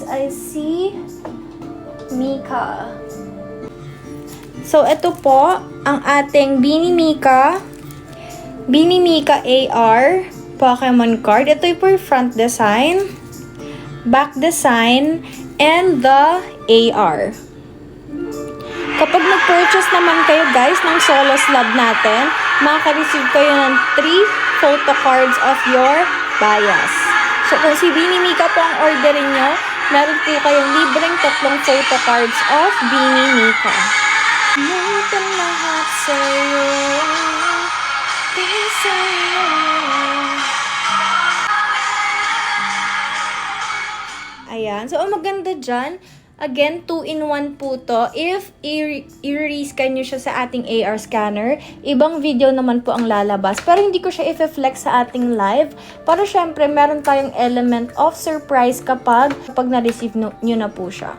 ay si Mika. So, ito po ang ating Beanie Mika AR Pokemon card. Ito yung for front design, back design, and the AR. Kapag nag-purchase naman kayo guys ng Solo Slab natin, makaka-receive kayo ng 3 photo cards of your bias. So kung si Beanie Mika po ang orderin nyo, meron po kayong libreng 3 photo cards of Beanie Mika. Nandun lahat sa'yo, sa'yo. Ayan. So, ang maganda dyan, again, 2-in-1 po to. If i-rescan nyo siya sa ating AR scanner, ibang video naman po ang lalabas. Pero hindi ko siya i-flex sa ating live. Para syempre, meron tayong element of surprise kapag na-receive nyo na po siya.